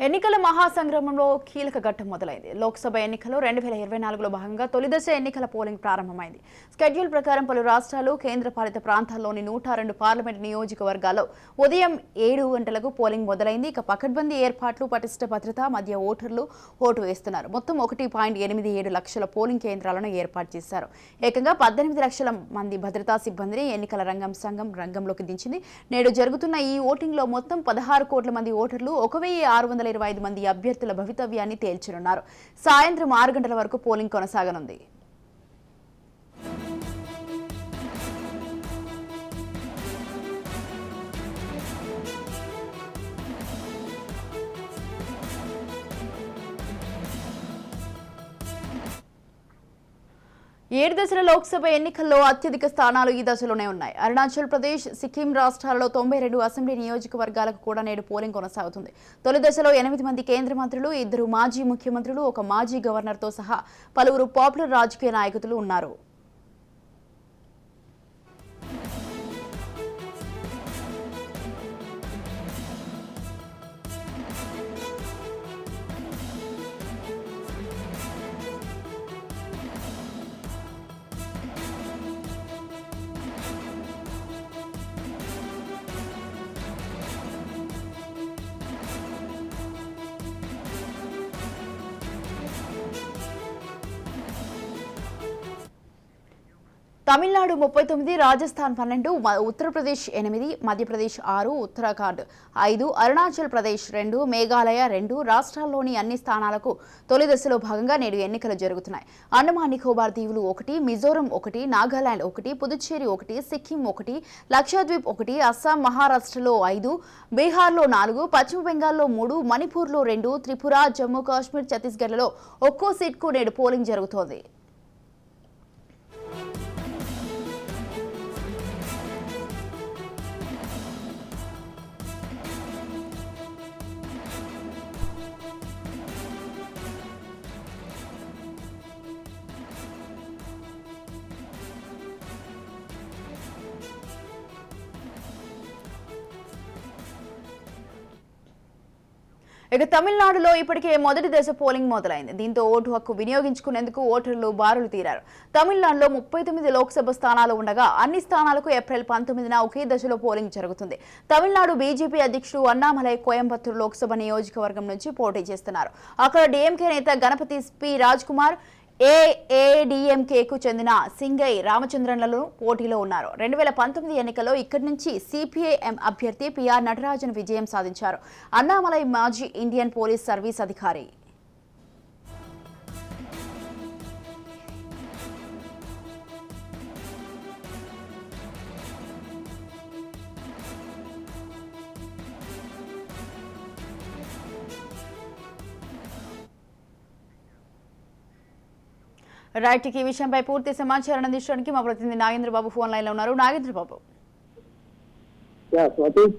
ఎన్నికల మహాసంగ్రామంలో కీలక ఘట్టం మొదలైంది. లోక్సభ ఎన్నికల్లో 2024లో భాగంగా తొలిదశ ఎన్నికల పోలింగ్ ప్రారంభమైంది. షెడ్యూల్ ప్రకారం పలు రాష్ట్రాలు, కేంద్రపాలిత ప్రాంతాల్లోని 102 పార్లమెంట్ నియోజకవర్గాల్లో ఉదయం 7 గంటలకు పోలింగ్ మొదలైంది. ఇక పకడ్బందీ ఏర్పాట్లు, పటిష్ట భద్రత మధ్య ఓటర్లు ఓటు వేస్తున్నారు. మొత్తం 1.87 లక్షల పోలింగ్ కేంద్రాలను ఏర్పాటు చేశారు. ఏకంగా 18 లక్షల మంది భద్రతా సిబ్బందిని ఎన్నికల రంగంలోకి దించింది. నేడు జరుగుతున్న ఈ ఓటింగ్లో మొత్తం 16 కోట్ల మంది ఓటర్లు 1625 మంది అభ్యర్థుల భవితవ్యాన్ని తేల్చనున్నారు. సాయంత్రం 6 గంటల వరకు పోలింగ్ కొనసాగనుంది. ఏడు దశల లోక్సభ ఎన్నికల్లో అత్యధిక స్థానాలు ఈ దశలోనే ఉన్నాయి. అరుణాచల్ ప్రదేశ్, సిక్కిం రాష్ట్రాలలో 92 అసెంబ్లీ నియోజకవర్గాలకు కూడా నేడు పోలింగ్ కొనసాగుతుంది. తొలి దశలో 8 మంది కేంద్ర మంత్రులు, 2 మాజీ ముఖ్యమంత్రులు, 1 మాజీ గవర్నర్తో సహా పలువురు పాపులర్ రాజకీయ నాయకులు ఉన్నారు. తమిళనాడు 39, రాజస్థాన్ 12, ఉత్తరప్రదేశ్ 8, మధ్యప్రదేశ్ 6, ఉత్తరాఖండ్ 5, అరుణాచల్ ప్రదేశ్ 2, మేఘాలయ 2 రాష్ట్రాల్లోని అన్ని స్థానాలకు తొలి దశలో భాగంగా నేడు ఎన్నికలు జరుగుతున్నాయి. అండమాన్ నికోబార్ దీవులు 1, మిజోరం 1, నాగాలాండ్ 1, పుదుచ్చేరి 1, సిక్కిం 1, లక్షద్వీప్ 1, అస్సాం, మహారాష్ట్రలో 5, బీహార్లో 4, పశ్చిమ బెంగాల్లో 3, మణిపూర్లో 2, త్రిపుర, జమ్మూ కాశ్మీర్, ఛత్తీస్గఢ్లలో ఒక్కో సీట్కు నేడు పోలింగ్ జరుగుతోంది. ఇక తమిళనాడులో ఇప్పటికే మొదటి దశ పోలింగ్ మొదలైంది. దీంతో ఓటు హక్కు వినియోగించుకునేందుకు ఓటర్లు బారులు తీరారు. తమిళనాడులో 39 లోక్సభ స్థానాలు ఉండగా అన్ని స్థానాలకు ఏప్రిల్ 19న ఒకే దశలో పోలింగ్ జరుగుతుంది. తమిళనాడు బీజేపీ అధ్యక్షుడు అన్నామలై కోయంబత్తూరు లోక్సభ నియోజకవర్గం నుంచి పోటీ చేస్తున్నారు. అక్కడ డీఎంకే నేత గణపతి పి రాజ్ కుమార్, ఏఐఏడీఎంకేకు చెందిన సింగై రామచంద్రన్లను పోటీలో ఉన్నారు. 2019 ఎన్నికల్లో ఇక్కడి నుంచి సిపిఐఎం అభ్యర్థి పిఆర్ నటరాజన్ విజయం సాధించారు. అన్నామలై మాజీ ఇండియన్ పోలీస్ సర్వీస్ అధికారి. రైట్, ఈ విషయంపై పూర్తి సమాచారం అందించడానికి మా ప్రతినిధి నాగేంద్ర బాబు ఫోన్ లైన్ లో ఉన్నారు. నాగేంద్ర బాబు,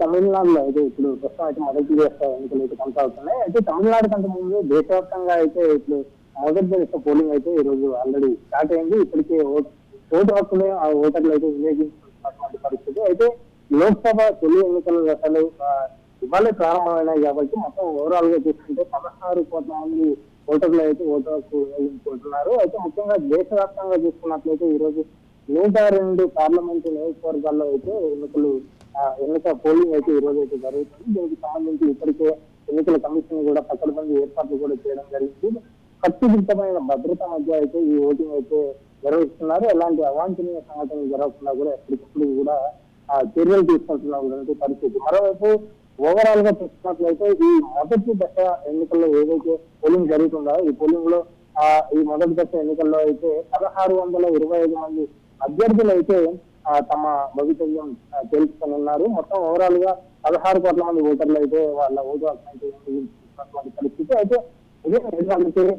తమిళనాడులో అయితే ఇప్పుడు ప్రస్తుతం అయితే మొదటి ఎన్నికలు అయితే కొనసాగుతున్నాయి. అయితే తమిళనాడు కంటే ముందు దేశవ్యాప్తంగా అయితే ఇప్పుడు మొదటి దశ పోలింగ్ అయితే ఈ రోజు ఆల్రెడీ స్టార్ట్ అయింది. ఇప్పటికే ఓటు హక్కులే ఆ ఓటర్లు అయితే వినియోగించుకున్నటువంటి పరిస్థితి. అయితే లోక్సభ తొలి ఎన్నికల దశలు ఇవాళే ప్రారంభమైనాయి కాబట్టి మొత్తం ఓవరాల్ గా చూసుకుంటే 16 కోట్ల మంది ఓటర్లు అయితే ఓటు హక్కు వినియోగించుకుంటున్నారు. అయితే ముఖ్యంగా దేశవ్యాప్తంగా చూసుకున్నట్లయితే ఈ రోజు 102 పార్లమెంటు నియోజకవర్గాల్లో అయితే ఎన్నికల పోలింగ్ అయితే ఈ రోజు అయితే జరుగుతుంది. దీనికి సంబంధించి ఇప్పటికే ఎన్నికల కమిషన్ కూడా పకడ్బందీ ఏర్పాట్లు కూడా చేయడం జరిగింది. కట్టుదిట్టమైన భద్రత మధ్య అయితే ఈ ఓటింగ్ అయితే నిర్వహిస్తున్నారు. ఎలాంటి అవాంఛనీయ సంఘటనలు జరగకుండా కూడా ఎప్పటికప్పుడు కూడా చర్యలు తీసుకుంటున్నటువంటి పరిస్థితి. మరోవైపు ఓవరాల్ గా చూసుకున్నట్లయితే ఈ మొదటి దశ ఎన్నికల్లో ఏదైతే పోలింగ్ జరుగుతుందో ఈ పోలింగ్ లో ఈ మొదటి దశ ఎన్నికల్లో అయితే 1625 మంది అభ్యర్థులు అయితే తమ భవితవ్యం తెలుసుకున్నారు. మొత్తం ఓవరాల్ గా 16 కోట్ల మంది ఓటర్లు అయితే వాళ్ళ ఓటు హక్కు పరిస్థితి. అయితే ఉదయం 7 గంటలకి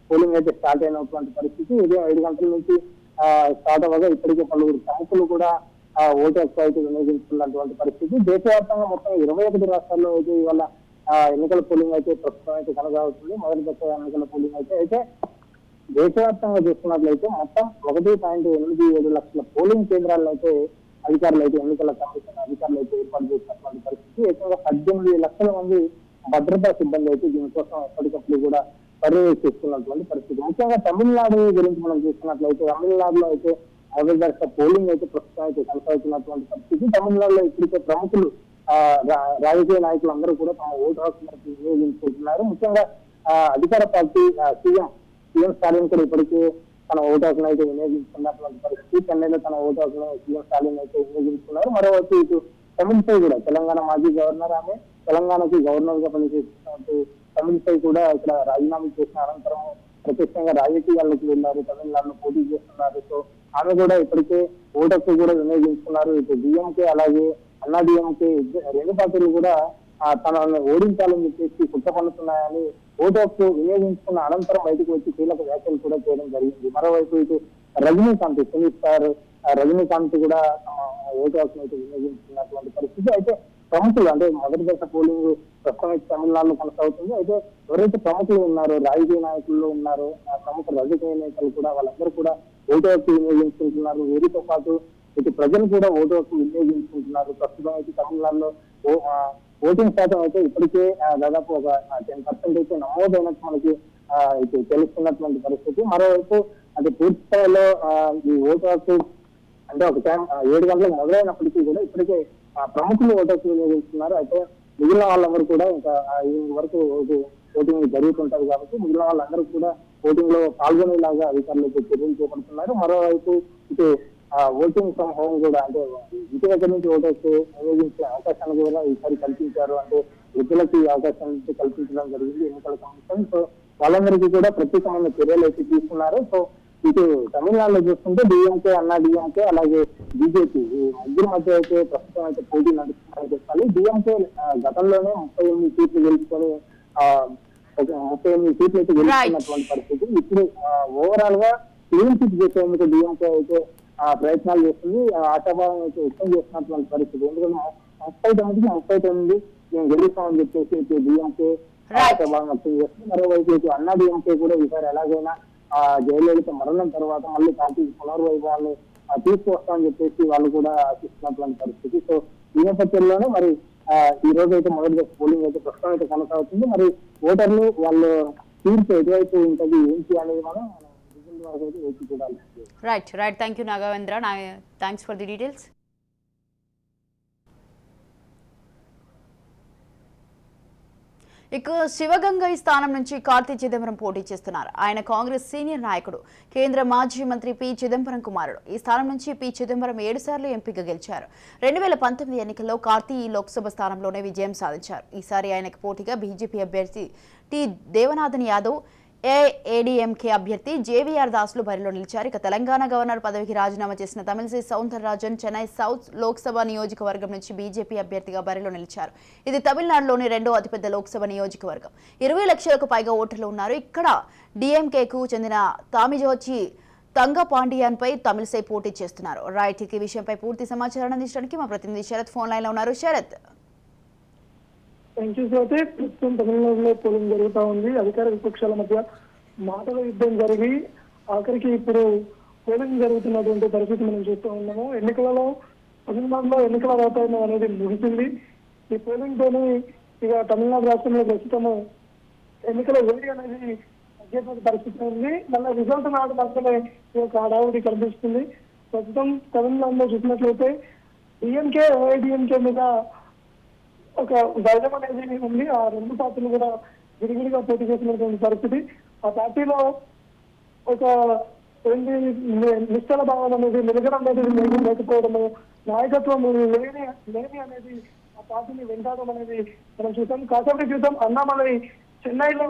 పోలింగ్ అయితే స్టార్ట్ అయినటువంటి పరిస్థితి. ఉదయం 7 గంటల నుంచి స్టార్ట్ అవ్వగా ఇప్పటికే పలువురు ప్రముఖులు కూడా ఓటు హక్కు అయితే వినియోగించుకున్నటువంటి పరిస్థితి. దేశవ్యాప్తంగా మొత్తం 21 రాష్ట్రాల్లో అయితే ఇవాళ ఎన్నికల పోలింగ్ అయితే ప్రస్తుతం అయితే కొనసాగుతుంది. మొదటి దశ ఎన్నికల పోలింగ్ అయితే దేశవ్యాప్తంగా చూసుకున్నట్లయితే మొత్తం 1.87 లక్షల పోలింగ్ కేంద్రాల్లో అయితే అధికారులు అయితే ఎన్నికల కమిషన్ అధికారులు అయితే ఏర్పాటు చేసినటువంటి పరిస్థితి. ఏకంగా 18 లక్షల మంది భద్రతా సిబ్బంది అయితే దీనికోసం ఎప్పటికప్పుడు కూడా పర్యవేక్షిస్తున్నటువంటి పరిస్థితి. ముఖ్యంగా తమిళనాడు గురించి మనం చూస్తున్నట్లయితే తమిళనాడులో అయితే మొదటి దశ పోలింగ్ అయితే ప్రస్తుతం అయితే కొనసాగుతున్నటువంటి పరిస్థితి. తమిళనాడులో ఇప్పటికే ప్రముఖులు రాజకీయ నాయకులు అందరూ కూడా తమ ఓటు హక్కును వినియోగించుకుంటున్నారు. ముఖ్యంగా అధికార పార్టీ సీఎం స్టాలిన్ కూడా ఇప్పటికే తన ఓటు హక్కును అయితే వినియోగించుకున్నటువంటి పరిస్థితి. చెన్నైలో తన ఓటు హక్కును సీఎం స్టాలిన్ అయితే వినియోగించుకున్నారు. మరోవైపు ఇటు తమిళసై కూడా తెలంగాణ మాజీ గవర్నర్ ఆమె తెలంగాణకి గవర్నర్ గా పనిచేస్తున్నట్టు తమిళసై కూడా ఇక్కడ రాజీనామా చేసిన అనంతరం ప్రత్యక్షంగా రాజకీయాల్లోకి వెళ్ళారు, తమిళనాడులో పోటీ చేస్తున్నారు. సో ఆమె కూడా ఇప్పటికే ఓటు హక్కు కూడా వినియోగించుకున్నారు. ఇటు డిఎంకే అలాగే అన్నా డిఎంకే రెండు పార్టీలు కూడా తనను ఓడించాలని చెప్పేసి కుట్ర పన్నుతున్నాయని ఓటు హక్కు వినియోగించుకున్న అనంతరం బయటకు వచ్చి కీలక వ్యాఖ్యలు కూడా చేయడం జరిగింది. మరోవైపు ఇటు రజనీకాంత్ సినీ స్టార్ రజనీకాంత్ కూడా ఓటు హక్కును అయితే వినియోగించుకున్నటువంటి పరిస్థితి. అయితే ప్రముఖులు అంటే మొదటి దశ పోలింగ్ ప్రస్తుతం అయితే తమిళనాడులో కొనసాగుతుంది. అయితే ఎవరైతే ప్రముఖులు ఉన్నారో రాజకీయ నాయకుల్లో ఉన్నారో ప్రముఖ రాజకీయ నేతలు కూడా వాళ్ళందరూ కూడా ఓటు హక్కు వినియోగించుకుంటున్నారు. వీరితో పాటు ఇటు ప్రజలు కూడా ఓటు హక్కు వినియోగించుకుంటున్నారు. ప్రస్తుతం అయితే తమిళనాడులో ఓటింగ్ శాతం అయితే ఇప్పటికే దాదాపు ఒక 10% అయితే నమోదైనట్టు మనకి ఇటు తెలుస్తున్నటువంటి పరిస్థితి. మరోవైపు అంటే పూర్తి స్థాయిలో ఈ ఓటు హక్కు అంటే ఒక టైం 7 గంటలకు మొదలైనప్పటికీ కూడా ఇప్పటికే ప్రముఖులు ఓటు హక్కు వినియోగిస్తున్నారు. అయితే మిగిలిన వాళ్ళందరూ కూడా ఇంకా ఈవినింగ్ వరకు ఓటింగ్ జరుగుతుంటది కాబట్టి మిగిలిన వాళ్ళందరూ కూడా ఓటింగ్ లో పాల్గొనేలాగా అధికారులకు చర్యలు చేపడుతున్నారు. మరోవైపు ఇటు ఓటింగ్ ఫ్రమ్ హోమ్ కూడా అంటే ఇంటి దగ్గర నుంచి ఓటు హక్కు వినియోగించే అవకాశాన్ని కూడా ఈసారి కల్పించారు. అంటే వృద్ధులకి అవకాశం కల్పించడం జరిగింది ఎన్నికల కమిషన్. సో వాళ్ళందరికీ కూడా ప్రత్యేకమైన చర్యలు అయితే తీసుకున్నారు. సో ఇటు తమిళనాడులో చూస్తుంటే డిఎంకే అన్నా డిఎంకే అలాగే బీజేపీ ఈ ముగ్గురు మధ్య అయితే ప్రస్తుతం అయితే పోటీ నడుస్తున్నారని చెప్పాలి. డిఎంకే గతంలోనే 38 సీట్లు గెలుచుకొని 38 సీట్లు అయితే గెలుచుకున్నటువంటి పరిస్థితి. ఇప్పుడు ఓవరాల్ గా క్లీన్ సీట్ చేసేందుకు డిఎంకే అయితే ప్రయత్నాలు చేస్తుంది. ఆశాభావం అయితే వ్యక్తం చేస్తున్నటువంటి పరిస్థితి. ఎందుకంటే 39 మేము గెలుస్తామని చెప్పేసి డిఎంకే ఆశాభావం వ్యక్తం చేస్తుంది. మరోవైపు ఇటు అన్నా డిఎంకే కూడా ఈసారి ఎలాగైనా జయలలిత మరణం తర్వాత మళ్ళీ పార్టీకి పునర్వైభవాన్ని తీసుకువస్తామని చెప్పేసి వాళ్ళు కూడా ఆశిస్తున్నటువంటి పరిస్థితి. సో ఈ నేపథ్యంలోనే మరి ఈ రోజు అయితే మొదటి దశ పోలింగ్ అయితే ప్రస్తుతం అయితే కొనసాగుతుంది. మరి ఓటర్లు వాళ్ళు తీర్పు ఎటువైపు ఉంటుంది ఏంటి అనేది మనం రిజల్ట్ వరకు అయితే వేచి చూడాలి. Right thank you Nagavendra. Thanks for the details. ఇక శివగంగై స్థానం నుంచి కార్తీ చిదంబరం పోటీ చేస్తున్నారు. ఆయన కాంగ్రెస్ సీనియర్ నాయకుడు, కేంద్ర మాజీ మంత్రి పి చిదంబరం కుమారుడు. ఈ స్థానం నుంచి పి చిదంబరం 7 సార్లు ఎంపీగా గెలిచారు. 2019 ఎన్నికల్లో కార్తీ ఈ లోక్సభ స్థానంలోనే విజయం సాధించారు. ఈసారి ఆయనకు పోటీగా బీజేపీ అభ్యర్థి టి దేవనాథన్ యాదవ్, ఏఐఏడీఎంకే అభ్యర్థి జేవీఆర్ దాసులు బరిలో నిలిచారు. ఇక తెలంగాణ గవర్నర్ పదవికి రాజీనామా చేసిన తమిళిసై సౌందరరాజన్ చెన్నై సౌత్ లోక్సభ నియోజకవర్గం నుంచి బీజేపీ అభ్యర్థిగా బరిలో నిలిచారు. ఇది తమిళనాడులోని 2వ అతిపెద్ద లోక్సభ నియోజకవర్గం. 20 లక్షలకు పైగా ఓటర్లు ఉన్నారు. ఇక్కడ డీఎంకేకు చెందిన తామిజోచి తంగపాండియన్ పై తమిళిసై పోటీ చేస్తున్నారు. రైట్, ఈ విషయంపై పూర్తి సమాచారాన్ని అందించడానికి మా ప్రతినిధి శరత్ ఫోన్ లైన్ లో ఉన్నారు. శరత్, ప్రస్తుతం తమిళనాడులో పోలింగ్ జరుగుతూ ఉంది. అధికార విపక్షాల మధ్య మాటల యుద్ధం జరిగి ఆఖరికి ఇప్పుడు పోలింగ్ జరుగుతున్నటువంటి పరిస్థితి మనం చూస్తూ ఉన్నాము. ఎన్నికలలో తమిళనాడులో ఎన్నికల వాతావరణం అనేది ముగిసింది. ఈ పోలింగ్ తోని ఇక తమిళనాడు రాష్ట్రంలో ప్రస్తుతము ఎన్నికల వేడి అనేది తగ్గేటువంటి పరిస్థితి ఉంది. మళ్ళీ రిజల్ట్ నాడు మాత్రమే ఈ యొక్క హడావుడి కనిపిస్తుంది. ప్రస్తుతం తమిళనాడులో చూసినట్లయితే డిఎంకే ఏఐడిఎంకే మీద ఒక వైరం అనేది ఉంది. ఆ రెండు పార్టీలు కూడా విడివిడిగా పోటీ చేసినటువంటి పరిస్థితి. ఆ పార్టీలో ఒక నిశ్చల భావం అనేది నిలగడం అనేది లేకపోవడము, నాయకత్వం లేని అనేది ఆ పార్టీని వెంటాడడం అనేది మనం చూసాం. కాసేపటి చూద్దాం అన్నామలై చెన్నైలో.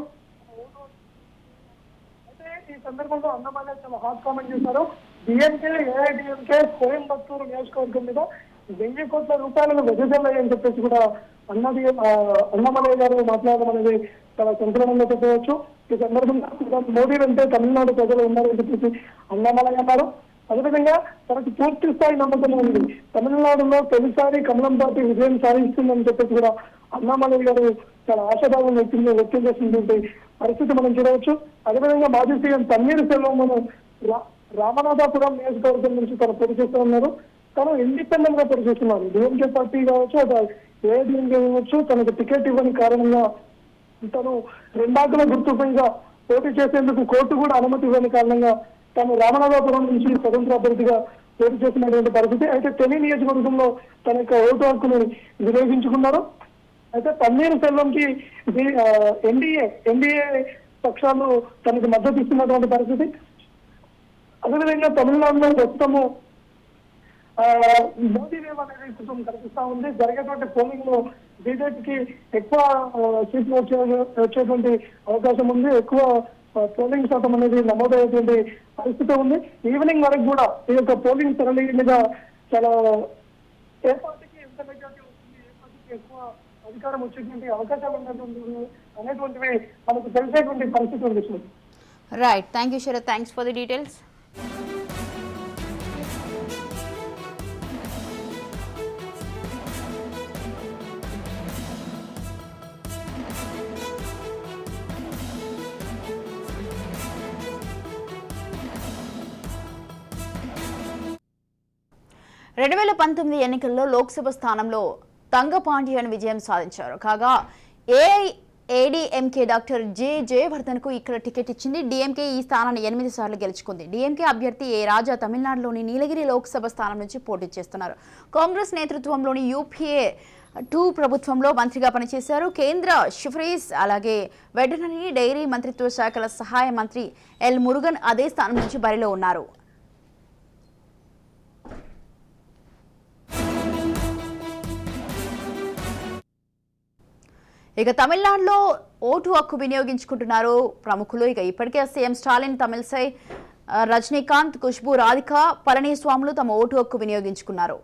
అయితే ఈ సందర్భంలో అన్నామలై చాలా హాట్ కామెంట్ చేశారు. డిఎంకే ఏఐడిఎంకే కోయంబత్తూరు నియోజకవర్గం మీద 1000 కోట్ల రూపాయలను వెదజల్లాయని చెప్పేసి కూడా అన్నామలై గారు మాట్లాడడం అనేది చాలా సంచలనంగా చెప్పవచ్చు. ఈ సందర్భంగా మోడీ అంటే తమిళనాడు ప్రజలు ఉన్నారని చెప్పేసి అన్నామలై అన్నారు. అదేవిధంగా తనకు పూర్తి స్థాయి నమ్మకం ఉంది, తమిళనాడులో తొలిసారి కమలం పార్టీ విజయం సాధిస్తుందని చెప్పేసి కూడా అన్నామలై గారు చాలా ఆశాభావం వ్యక్తం చేసినటువంటి పరిస్థితి మనం చూడవచ్చు. అదేవిధంగా మాజీ సీఎం తన్నీరు సెల్వం రామనాథపురం నియోజకవర్గం నుంచి తను పోటీ చేస్తూ ఉన్నారు. తను ఇండిపెండెంట్ గా పోటీ చేస్తున్నారు. డిఎంకే పార్టీ కావచ్చు, ఏఐడిఎంకే కావచ్చు, తనకు టికెట్ ఇవ్వని కారణంగా తను రెండాకుల గుర్తుపైగా పోటీ చేసేందుకు కోర్టు కూడా అనుమతి ఇవ్వని కారణంగా తాను రామనాథపురం నుంచి స్వతంత్ర అభ్యర్థిగా పోటీ చేసినటువంటి పరిస్థితి. అయితే తెని నియోజకవర్గంలో తన యొక్క ఓటు హక్కును వినియోగించుకున్నారు. అయితే పన్నీర్ సెల్వంకి ఎన్డీఏ పక్షాలు తనకు మద్దతు ఇస్తున్నటువంటి పరిస్థితి. అదేవిధంగా తమిళనాడులో ప్రస్తుతము మోదీ వేవ్ అనేది ప్రస్తుతం కనిపిస్తా ఉంది. జరిగేటువంటి పోలింగ్ లో బీజేపీకి ఎక్కువ సీట్లు వచ్చేటువంటి అవకాశం ఉంది. ఎక్కువ పోలింగ్ శాతం అనేది నమోదయ్యేటువంటి పరిస్థితి ఉంది. ఈవినింగ్ వరకు కూడా ఈ యొక్క పోలింగ్ సరళి మీద చాలా ఏ పార్టీకి ఎంత మెజార్టీ వస్తుంది, ఏ పార్టీకి ఎక్కువ అధికారం వచ్చేటువంటి అవకాశాలు ఉన్నటువంటి అనేటువంటివి మనకు తెలిసేటువంటి పరిస్థితి ఉంది. Right, thank you Sharath, thanks for the details. రెండు 2019 ఎన్నికల్లో లోక్సభ స్థానంలో తంగపాండియన్ విజయం సాధించారు. కాగా ఏఐఏడీఎంకే డాక్టర్ జయవర్ధన్కు ఇక్కడ టికెట్ ఇచ్చింది. డీఎంకే ఈ స్థానాన్ని 8 సార్లు గెలుచుకుంది. డీఎంకే అభ్యర్థి ఏ రాజా తమిళనాడులోని నీలగిరి లోక్సభ స్థానం నుంచి పోటీ చేస్తున్నారు. కాంగ్రెస్ నేతృత్వంలోని యూపీఏ 2 ప్రభుత్వంలో మంత్రిగా పనిచేశారు. కేంద్ర ఫిషరీస్ అలాగే వెటర్నరీ డైరీ మంత్రిత్వ శాఖల సహాయ మంత్రి ఎల్ మురుగన్ అదే స్థానం నుంచి బరిలో ఉన్నారు. ఇక తమిళనాడులో ఓటు హక్కు వినియోగించుకుంటున్నారు ప్రముఖులు. ఇక ఇప్పటికే సీఎం స్టాలిన్, తమిళసై, రజనీకాంత్, ఖుష్బూ, రాధిక, పళనిస్వాములు తమ ఓటు హక్కు వినియోగించుకున్నారు.